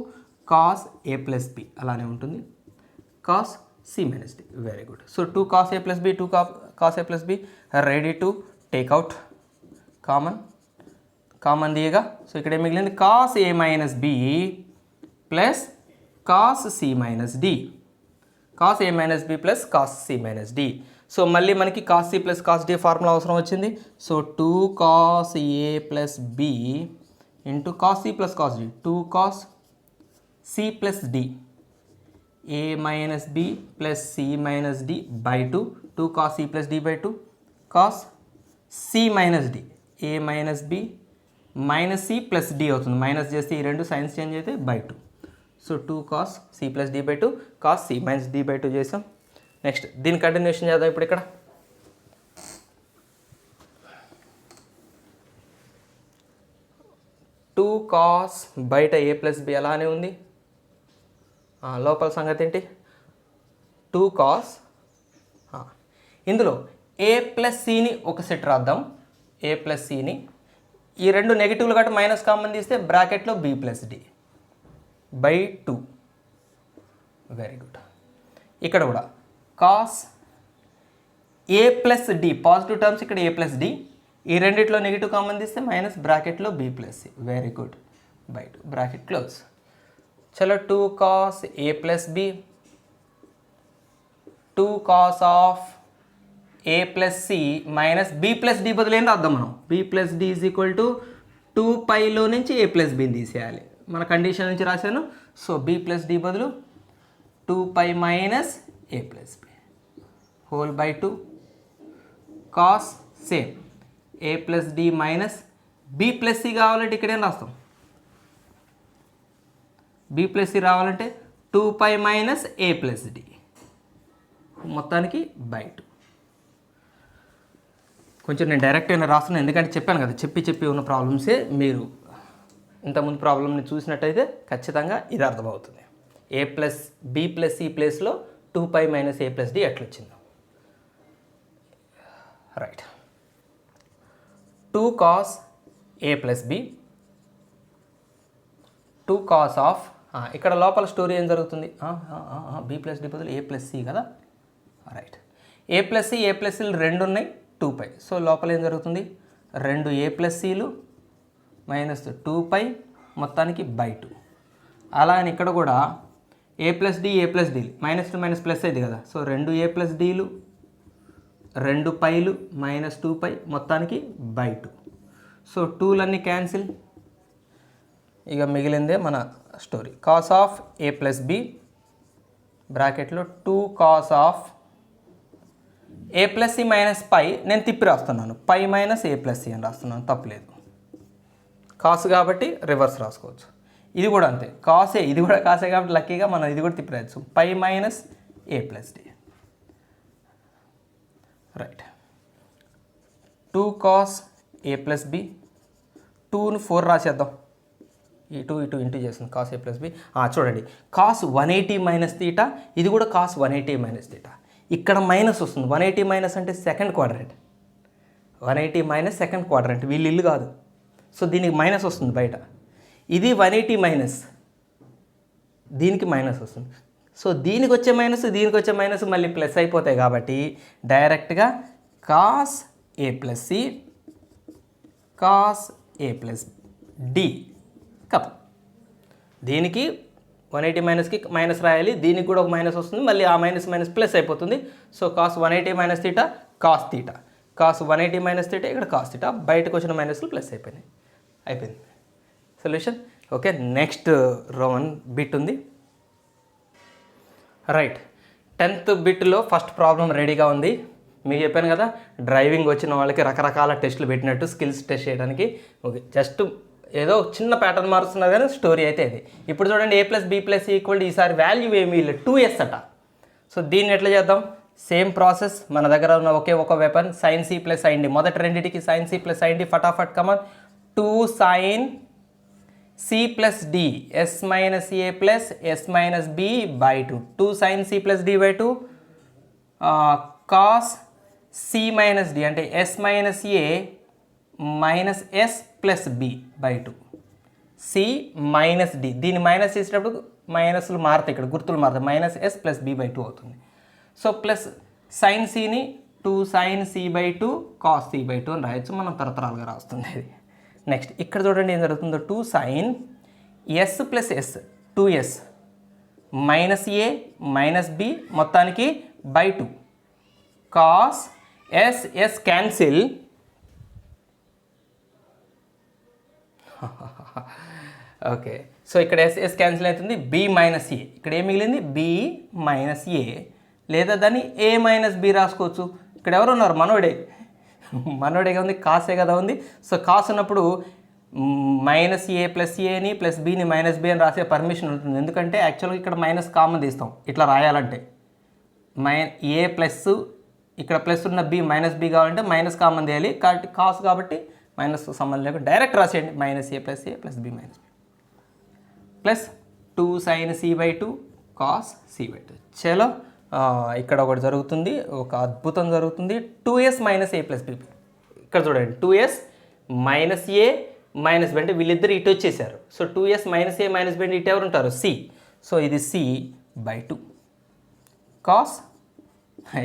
cos a plus B అలానే ఉంటుంది. cos c minus D. Very good. So 2 cos a plus B 2 cos a plus B ready to take out. Common దియగా. సో ఇక్కడ ఏం మిగిలింది? cos a minus B plus cos c minus D. cos a minus B plus cos c minus D. So మళ్ళీ మనకి cos c plus cos d formula అవసరం వచ్చింది. So 2 cos a plus B into cos c plus cos d. 2 cos c plus d a minus b plus c minus d by 2. 2 cos c plus d by 2 cos c minus d. a minus b minus c plus d అవుతుంది. Minus చేస్తే ఈ రెండు signs change అయితే by 2. So 2 cos c plus d by 2 cos c minus d by 2 చేసాం. Next దీని continuation చేద్దాం ఇప్పుడు. ఇక్కడ 2 cos బయట a ప్లస్ బి అలానే ఉంది. లోపల సంగతి ఏంటి? 2 cos ఇందులో a ప్లస్ సిని ఒక సెట్ రాద్దాం. a ప్లస్ సిని ఈ రెండు నెగిటివ్లు కాబట్టి మైనస్ కామన్ తీస్తే బ్రాకెట్లో b plus D by 2. Very good. ఇక్కడ కూడా cos A plus D positive terms ఇక్కడ ఏ ప్లస్ డి. ఈ రెండిట్లో నెగిటివ్ కామన్ తీస్తే మైనస్ బ్రాకెట్లో B plus C. Very good. By 2 bracket close. చలో 2 cos A plus B 2 cos of A plus C minus B plus D బదులు ఏం రాద్దాం మనం? B plus D is equal to 2πలో నుంచి ఏ ప్లస్ బిని తీసేయాలి. మన కండిషన్ నుంచి రాశాను. సో బి ప్లస్ డి బదులు 2π minus A plus B whole by 2 cos same A plus D minus B plus C కావాలంటే ఇక్కడేం రాస్తాం? బి ప్లస్ సి రావాలంటే 2π మైనస్ ఏ ప్లస్ డి మొత్తానికి బై 2. కొంచెం నేను డైరెక్ట్ అయినా రాస్తున్నాను ఎందుకంటే చెప్పాను కదా, చెప్పి ఉన్న ప్రాబ్లమ్సే మీరు ఇంతకుముందు ప్రాబ్లమ్ని చూసినట్టయితే ఖచ్చితంగా ఇది అర్థమవుతుంది. A plus B plus C ప్లేస్లో 2π మైనస్ ఏ ప్లస్ డి ఎట్లొచ్చిందో. Right. 2 cos A plus B 2 cos of ఇక్కడ లోపల స్టోరీ ఏం జరుగుతుంది? బి ప్లస్ డి బదులు ఏ ప్లస్ సి కదా. Right. A plus C A plus సిలు రెండు ఉన్నాయి 2π. సో లోపల ఏం జరుగుతుంది? 2 ఏ ప్లస్ సిలు మైనస్ 2π మొత్తానికి బై 2. అలా అని ఇక్కడ కూడా A plus D A plus డీలు మైనస్ 2 మైనస్ ప్లస్ అయింది కదా. సో 2 ఏ ప్లస్ డీలు 2 పైలు మైనస్ 2π మొత్తానికి బై 2. So 2లన్నీ cancel. ఇక మిగిలిందే మన story. Cos of A plus B బ్రాకెట్లో 2 cos of A plus C minus pi. నేను తిప్పి రాస్తున్నాను. Pi minus A plus C అని రాస్తున్నాను, తప్పలేదు. కాసు కాబట్టి రివర్స్ రాసుకోవచ్చు. ఇది కూడా అంతే, కాసే. ఇది కూడా కాసే కాబట్టి లక్కీగా మనం ఇది కూడా తిప్పి రాయచ్చు. పై minus A plus D. Right. 2 cos A plus B 2ను 4 రాసేద్దాం. ఈ 2 ఇటు ఇంటూ చేస్తుంది కాస్ ఏ ప్లస్ బి. చూడండి, కాస్ 180 మైనస్ తీటా, ఇది కూడా కాస్ 180 మైనస్ తీటా. ఇక్కడ మైనస్ వస్తుంది. 180 మైనస్ అంటే second quadrant. 180 minus second quadrant, వీళ్ళు ఇల్లు కాదు. సో దీనికి మైనస్ వస్తుంది బయట. ఇది 180 మైనస్, దీనికి మైనస్ వస్తుంది. సో దీనికి వచ్చే మైనస్ దీనికి వచ్చే మైనస్ మళ్ళీ ప్లస్ అయిపోతాయి కాబట్టి డైరెక్ట్గా cos A plus C cos A plus D కప్. దీనికి 180 మైనస్కి మైనస్ రాయాలి, దీనికి కూడా ఒక మైనస్ వస్తుంది, మళ్ళీ ఆ మైనస్ మైనస్ ప్లస్ అయిపోతుంది. So cos 180 minus theta cos theta, cos 180 minus theta ఇక్కడ కాస్ తీటా, బయటకు వచ్చిన మైనస్లు ప్లస్ అయిపోయింది. Solution. Okay, next Roman bit ఉంది. రైట్, 10th బిట్లో ఫస్ట్ ప్రాబ్లం రెడీగా ఉంది. మీకు చెప్పాను కదా, డ్రైవింగ్ వచ్చిన వాళ్ళకి రకరకాల టెస్టులు పెట్టినట్టు స్కిల్స్ టెస్ట్ చేయడానికి. ఓకే, జస్ట్ ఏదో చిన్న ప్యాటర్న్ మారుస్తున్నారు కానీ స్టోరీ అయితే ఇది. ఇప్పుడు చూడండి, a+b+c ఈసారి వాల్యూ ఏమీ లేదు, 2s అట. సో దీన్ని ఎట్లా చేద్దాం? సేమ్ ప్రాసెస్, మన దగ్గర ఉన్న ఒకే ఒక weapon sin c + sin d. మొదటి రెండింటికి sin c + sin d ఫటాఫట్ come on. 2 sin c + d s - a + s - b/2. 2 sin c + d/2 cos c - d అంటే s - a - s + b/2. c - d, దీన్ని minus చేసేటప్పుడు మైనస్లు మారుతాయి, ఇక్కడ గుర్తులు మారుతాయి, -s + b/2 అవుతుంది. సో ప్లస్ సైన్ సిని 2 sin c/2 cos c/2 అని రాయొచ్చు, మనం తరతరాలుగా రాస్తుంది ఇది. నెక్స్ట్ ఇక్కడ చూడండి ఏం జరుగుతుందో, 2 sin s + s 2s -a - b మొత్తానికి /2 cos s cancel okay. So ఇక్కడ s క్యాన్సిల్ అవుతుంది, b - a, ఇక్కడ ఏం మిగిలింది b - a, లేదా దాన్ని a - b రాసుకోవచ్చు. ఇక్కడ ఎవరు ఉన్నారు? మనోడేగా ఉంది, కాసే కదా ఉంది. సో కాస్ ఉన్నప్పుడు -a + aని + bని -b అని రాసే పర్మిషన్ ఉంటుంది, ఎందుకంటే యాక్చువల్గా ఇక్కడ మైనస్ కామన్ తీస్తాం ఇట్లా రాయాలంటే. a ప్లస్ ఇక్కడ ప్లస్ ఉన్న b -b కావాలంటే మైనస్ కామన్ తీయాలి, కాబట్టి కాస్ కాబట్టి మైనస్ సంబంధం లేకుండా డైరెక్ట్ రాసేయండి, -a + b plus 2 sin c/2 cos c/2. చలో, ఇక్కడ ఒకటి జరుగుతుంది, ఒక అద్భుతం జరుగుతుంది. 2s - a + b. ఇక్కడ చూడండి, 2s - a - b అంటే వీళ్ళిద్దరు ఇటు వచ్చేసారు. సో 2s - a - b అంటే ఇటు ఎవరు ఉంటారు? c. సో ఇది c/2 cos a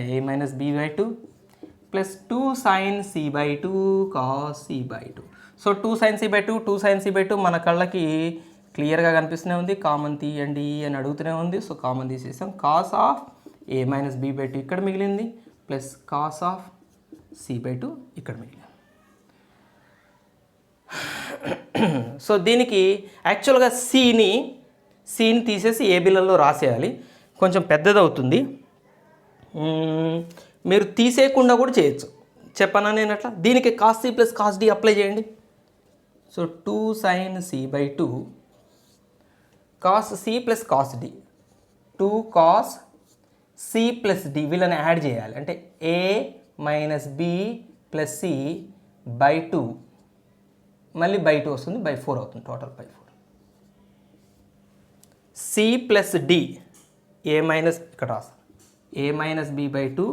- b/2 plus 2 sin c/2 cos c/2. So 2 sin c/2 2 sin c/2 మన కళ్ళకి క్లియర్గా కనిపిస్తూనే ఉంది. కామన్ తీయండి అని అడుగుతూనే ఉంది. సో కామన్ తీసేసాం. కాస్ ఆఫ్ a - b/2 ఇక్కడ మిగిలింది, ప్లస్ కాస్ ఆఫ్ c/2 ఇక్కడ మిగిలింది. సో దీనికి యాక్చువల్గా సీని తీసేసి ఏ బిల్లలో రాసేయాలి, కొంచెం పెద్దదవుతుంది. మీరు తీసేయకుండా కూడా చేయొచ్చు, చెప్పనా నేను అట్లా. దీనికి cos c + cos d apply చేయండి. So 2 sin c/2 cos c + cos d, 2 cos c + d వీళ్ళని యాడ్ చేయాలి, అంటే a - b + c/2 మళ్ళీ /2 వస్తుంది, /4 అవుతుంది, టోటల్ /4. c + d ఇక్కడ రాస్తాను, a - b/2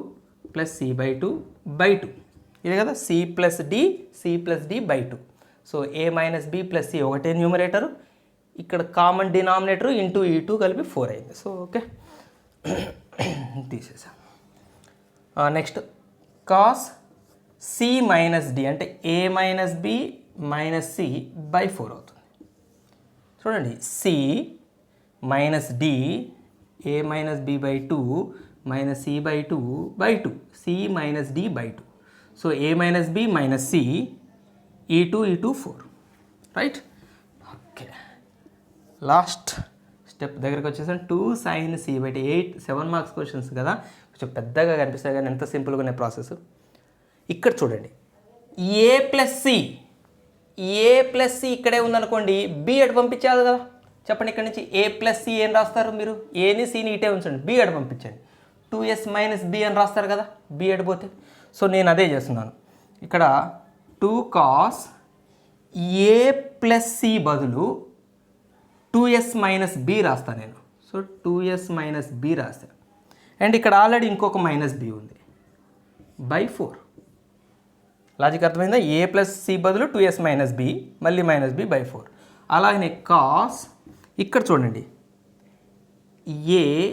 + c/2/2 ఇది కదా, c + d/2. So a - b + c ఒకటే న్యూమరేటర్, ఇక్కడ కామన్ డినామినేటర్ ఇంటూ ఈ 2 కలిపి 4 అయింది. సో ఓకే, తీసేసాం. నెక్స్ట్ cos c - d అంటే a - b - c/4 అవుతుంది. చూడండి, c - d a - b/2 - c/2/2, c - d/2. So a - b - c, ఈ 2 4, రైట్. ఓకే, లాస్ట్ స్టెప్ దగ్గరికి వచ్చేసాను. 2 sin c/8 7 మార్క్స్ క్వశ్చన్స్ కదా, కొంచెం పెద్దగా కనిపిస్తాయి కానీ ఎంత సింపుల్గా ఉన్నాయి ప్రాసెస్. ఇక్కడ చూడండి, a + c ఇక్కడే ఉందనుకోండి, b అటు పంపించాలి కదా. చెప్పండి, ఇక్కడ నుంచి a + c ఏం రాస్తారు మీరు? ఏని cని ఇటే ఉంచండి, b అటు పంపించండి. 2s - b అని రాస్తారు కదా, b అటు పోతే. సో నేను అదే చేస్తున్నాను ఇక్కడ. 2 cos a + c బదులు 2s - b రాస్తాను నేను. సో 2s - b రాస్తాను, అండ్ ఇక్కడ ఆల్రెడీ ఇంకొక -b ఉంది, /4. లాజిక్ అర్థమైందా? a + c బదులు 2s - b, మళ్ళీ -b /4. అలాగనే కాస్ ఇక్కడ చూడండి, a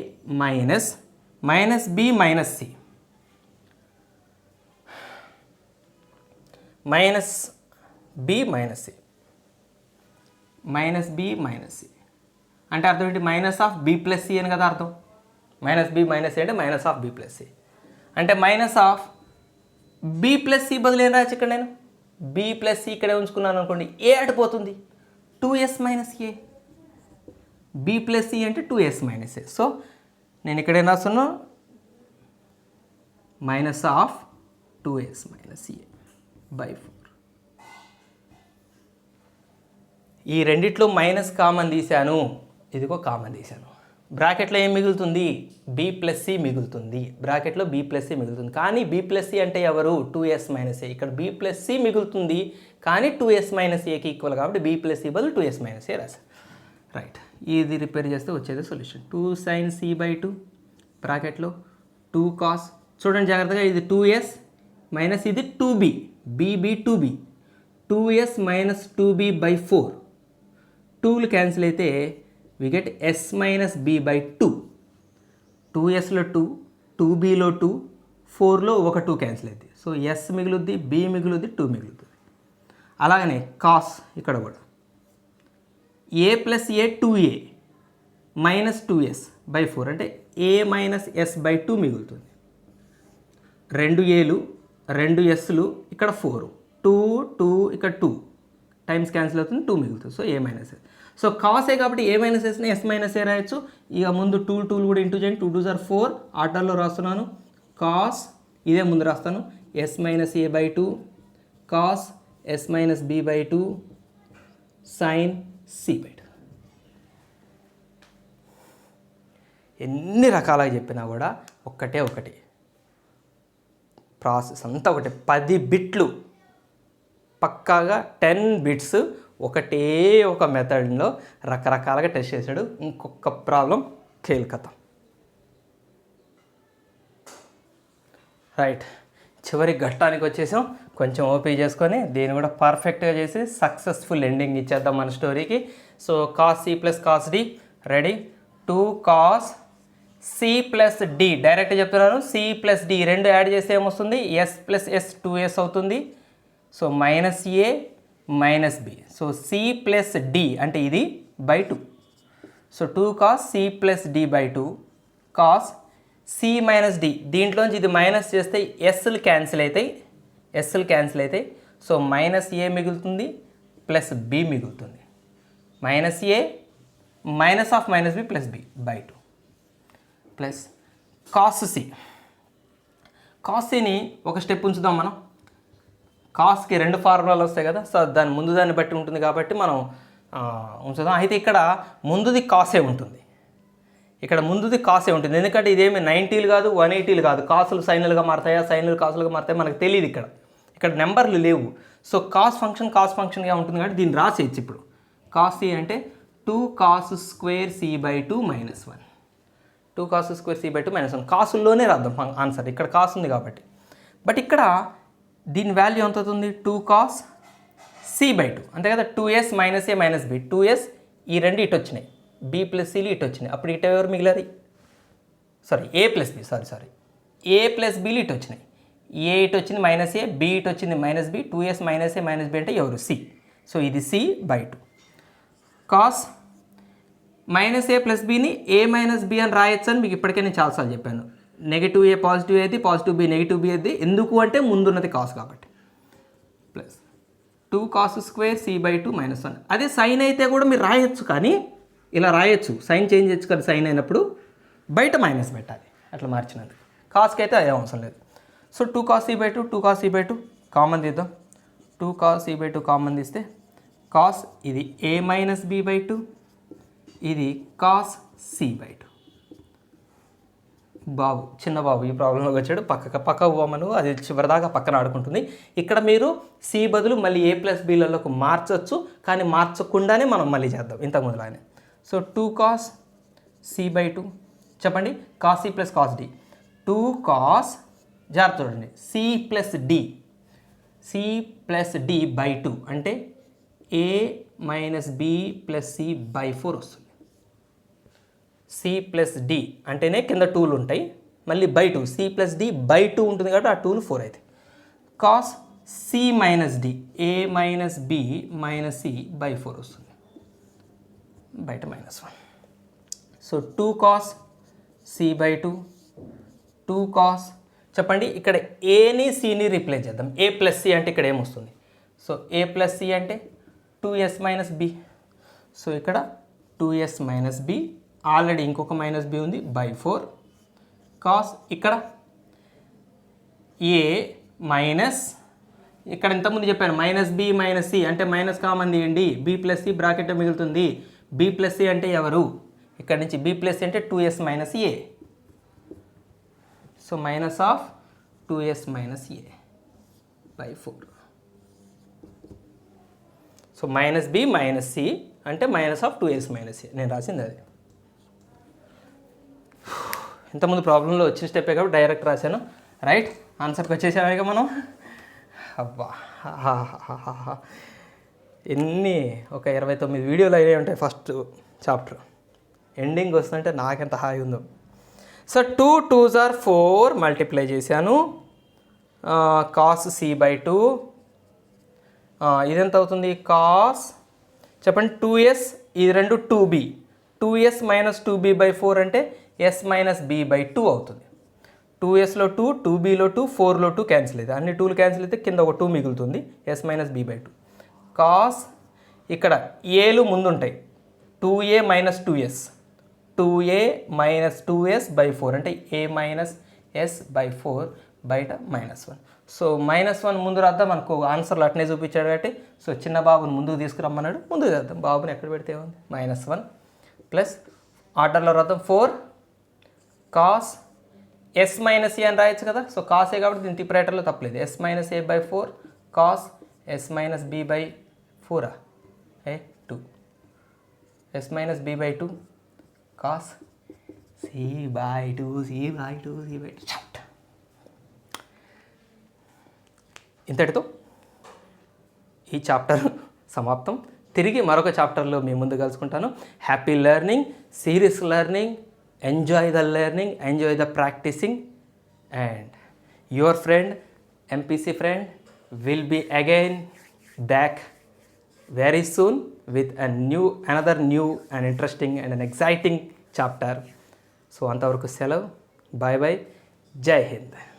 - b - c -b - c అంటే అర్థం ఏంటి? -b + c అని కదా అర్థం. -b - c అంటే -b + c అంటే -b + c బదులు ఏం రాయచ్చు ఇక్కడ నేను? b + c ఇక్కడే ఉంచుకున్నాను అనుకోండి, a అటుపోతుంది, 2s - a. b + c అంటే 2s - a. సో నేను ఇక్కడ ఏం రాస్తున్నా minus of 2s minus A by 4. ఈ రెండిట్లో మైనస్ కామన్ తీశాను, ఇదిగో కామన్ తీశాను. బ్రాకెట్లో ఏం మిగులుతుంది? బి ప్లస్ సి మిగులుతుంది. బ్రాకెట్లో బి ప్లస్ సి మిగులుతుంది. కానీ బి ప్లస్ సి అంటే ఎవరు? 2s మైనస్ ఏ. ఇక్కడ బి ప్లస్ సి మిగులుతుంది కానీ 2s మైనస్ ఏకి ఈక్వల్ కాబట్టి బి ప్లస్ సి బదులు 2s మైనస్ ఏ రాశాను. రైట్, ఇది రిపేర్ చేస్తే వచ్చేది సొల్యూషన్. 2 sin c బై 2 బ్రాకెట్లో 2 cos, చూడండి జాగ్రత్తగా, ఇది 2s మైనస్ ఇది 2b, bb 2b, 2s minus 2b by 4. 2లు క్యాన్సిల్ అయితే we get s minus b by 2. 2sలో 2, 2bలో 2, 4లో ఒక 2 క్యాన్సిల్ అవుతుంది. సో s మిగులుద్ది, b మిగులుద్ది, 2 మిగులుతుంది. అలాగనే కాస్ ఇక్కడ కూడా a plus A 2a minus 2s by 4 అంటే a మైనస్ s బై 2 మిగులుతుంది. 2 ఏలు 2 ఎస్లు ఇక్కడ 4, 2 2 ఇక్కడ 2 టైమ్స్ క్యాన్సిల్ అవుతుంది, 2 మిగులుతుంది. సో ఏ మైనస్ ఎస్. సో కాసే కాబట్టి ఏ మైనస్ ఎస్ని ఎస్ మైనస్ ఏ రాయొచ్చు. ఇక ముందు 2 కూడా ఇంటూ చేయండి. 2 2s are 4 ఆర్డర్లో రాస్తున్నాను. కాస్ ఇదే ముందు రాస్తాను, S minus A by 2 cos S minus B by 2 sine C by 2. ఎన్ని రకాలుగా చెప్పినా కూడా ఒకటి ప్రాసెస్ అంతా ఒకటి. 10 బిట్లు పక్కాగా 10 బిట్స్ ఒకటే ఒక మెథడ్లో రకరకాలుగా టెస్ట్ చేశాడు. ఇంకొక ప్రాబ్లం కేల్కతం. రైట్, చివరి ఘట్టానికి వచ్చేసాం. కొంచెం ఓపీ చేసుకొని దీన్ని కూడా పర్ఫెక్ట్గా చేసి సక్సెస్ఫుల్ ఎండింగ్ ఇచ్చేద్దాం మన స్టోరీకి. So cos C plus cos D ready. 2 cos C plus D direct చెప్తున్నాను. సి ప్లస్ డి రెండు యాడ్ చేస్తే ఏమొస్తుంది? ఎస్ ప్లస్ ఎస్ 2s అవుతుంది. So minus A minus B. So C plus D అంటే ఇది by 2. So 2 cos C plus D by 2 cos C minus D. దీంట్లోంచి ఇది minus చేస్తే ఎస్లు క్యాన్సిల్ అవుతాయి. సో మైనస్ ఏ మిగులుతుంది ప్లస్ బి మిగులుతుంది. Minus A minus of minus B plus B by 2 plus cos C. Cos సిని ఒక step ఉంచుదాం మనం. కాస్కి 2 ఫార్ములాలు వస్తాయి కదా, సో దాన్ని బట్టి ఉంటుంది కాబట్టి మనం ఉంచుదాం. అయితే ఇక్కడ ముందుది కాసే ఉంటుంది. ఎందుకంటే ఇదేమి 90లు కాదు 180లు కాదు. కాసులు సైన్లుగా మారుతాయా, సైన్లు కాసులుగా మారుతాయా మనకు తెలియదు. ఇక్కడ నెంబర్లు లేవు. సో కాస్ ఫంక్షన్గా ఉంటుంది కాబట్టి దీన్ని రాసేయచ్చు. ఇప్పుడు కాస్ సి అంటే 2 cos square C by 2 minus 1. 2 cos square C by 2 minus 1 కాసుల్లోనే రాద్దాం ఆన్సర్. ఇక్కడ కాస్ ఉంది కాబట్టి. బట్ ఇక్కడ దీని వాల్యూ ఎంత అవుతుంది? 2 cos సి బై 2 అంతే కదా. 2s minus A minus B. 2s ఈ రెండు ఇటు వచ్చినాయి, బి ప్లస్ సిలు ఇటు వచ్చినాయి. అప్పుడు ఇటు ఎవరు మిగిలారు? ఏ ప్లస్ బి ఏ ప్లస్ బిలు ఇటు వచ్చినాయి. ఏ ఇటు వచ్చింది మైనస్ ఏ, బి ఇటు వచ్చింది minus B. 2s minus A minus B అంటే ఎవరు? సి. సో ఇది C by 2. Cos minus A plus బిని ఏ మైనస్ బి అని రాయొచ్చు అని మీకు ఇప్పటికే నేను చాలాసార్లు చెప్పాను. నెగిటివ్ ఏ పాజిటివ్ అయితే, పాజిటివ్ బి నెగిటివ్ బి అయితే. ఎందుకు అంటే ముందున్నది కాస్ కాబట్టి. Plus 2 cos square C by 2 minus 1. అదే సైన్ అయితే కూడా మీరు రాయొచ్చు, కానీ ఇలా రాయొచ్చు. సైన్ చేంజ్ చేయొచ్చు కదా. సైన్ అయినప్పుడు బయట మైనస్ పెట్టాలి, అట్లా మార్చినందుకు. కాస్కి అయితే అదే అవసరం లేదు. So 2 cos C by 2 2 cos C by 2 common తీద్దాం. 2 cos సి బై 2 కామన్ తీస్తే కాస్ ఇది ఏ మైనస్ బి బై 2, ఇది కాస్ సి బై 2. చిన్న బాబు ఈ ప్రాబ్లంలోకి వచ్చాడు. పక్క పోమను, అది చివరిదాకా పక్కన ఆడుకుంటుంది. ఇక్కడ మీరు సి బదులు మళ్ళీ ఏ ప్లస్ బిలలోకి మార్చవచ్చు, కానీ మార్చకుండానే మనం మళ్ళీ చేద్దాం ఇంతకు ముందులానే. సో 2 cos సి బై 2 చెప్పండి. Cos C plus cos D. 2 cos జాగ్రత్త చూడండి, సి ప్లస్ డి బై 2 అంటే A minus B plus C by 4 వస్తుంది. సి ప్లస్ డి అంటేనే కింద 2లు ఉంటాయి, మళ్ళీ by 2. C plus D by 2 ఉంటుంది కాబట్టి ఆ 2లు 4 అవుతాయి. Cos C minus D A minus B minus C by 4 వస్తుంది, బయట minus 1. So 2 cos C by 2 2 cos చెప్పండి. ఇక్కడ ఏని సిని రీప్లేస్ చేద్దాం. ఏ ప్లస్ సి అంటే ఇక్కడ ఏమొస్తుంది? సో ఏ ప్లస్ సి అంటే 2s మైనస్ బి. సో ఇక్కడ 2s మైనస్ బి ఆల్రెడీ ఇంకొక మైనస్ బి ఉంది బై 4 కాస్ ఇక్కడ ఏ మైనస్ ఇక్కడ ఇంతకుముందు చెప్పాను మైనస్ బి మైనస్ సి అంటే మైనస్ కామన్ తీయండి బి ప్లస్ సి బ్రాకెట్ మిగులుతుంది బి ప్లస్ సి అంటే ఎవరు ఇక్కడ నుంచి బి ప్లస్ సి అంటే 2s minus A so minus of 2s minus A by 4 so minus B minus C అంటే minus of 2s minus A నేను రాసింది అది ఇంతకుముందు ప్రాబ్లంలో వచ్చిన స్టెప్పే కాబట్టి డైరెక్ట్ రాశాను రైట్ ఆన్సర్కి వచ్చేసామే ఇక మనం అబ్బా ఎన్ని ఒక 29 వీడియోలు అయినాయి ఉంటాయి ఫస్ట్ చాప్టర్ ఎండింగ్ వస్తుందంటే నాకెంత హాయి ఉందో సో 2 2s are 4 మల్టిప్లై చేశాను కాస్ సి బై 2 ఇదెంత అవుతుంది కాస్ చెప్పండి 2s ఇది రెండు 2b 2s minus 2b by 4 అంటే s మైనస్ b బై 2 అవుతుంది 2sలో 2 2bలో 2 4లో 2 క్యాన్సిల్ అవుతుంది అన్ని 2లు క్యాన్సిల్ అయితే కింద ఒక 2 మిగులుతుంది s minus b by 2 cos ఇక్కడ ఏలు ముందుంటాయి 2a minus 2s 2a minus 2s by 4 అంటే a మైనస్ s బై 4 బయట -1 సో -1 ముందు రాద్దాం మనకు ఆన్సర్లు అట్నే చూపించాడు కాబట్టి సో చిన్న బాబుని ముందుకు తీసుకురమ్మన్నాడు ముందుకు చేద్దాం బాబుని ఎక్కడ పెడితే ఉంది -1 ప్లస్ ఆర్డర్లో రాద్దాం 4 కాస్ s మైనస్ ఏ అని రాయొచ్చు కదా సో కాస్ ఏ కాబట్టి దీని టిపరేటర్లో తప్పలేదు s minus A by 4 cos s minus b by 4 2 s minus b by 2 cos c by 2 c by 2 c by 2 ఇంతటితో ఈ చాప్టర్ సమాప్తం తిరిగి మరొక చాప్టర్లో మీ ముందు కలుసుకుంటాను happy learning serious learning enjoy the learning, enjoy the practicing, and your friend MPC friend will be again back very soon with another new and interesting and an exciting chapter. So antavaraku selavu, bye bye, Jai Hind.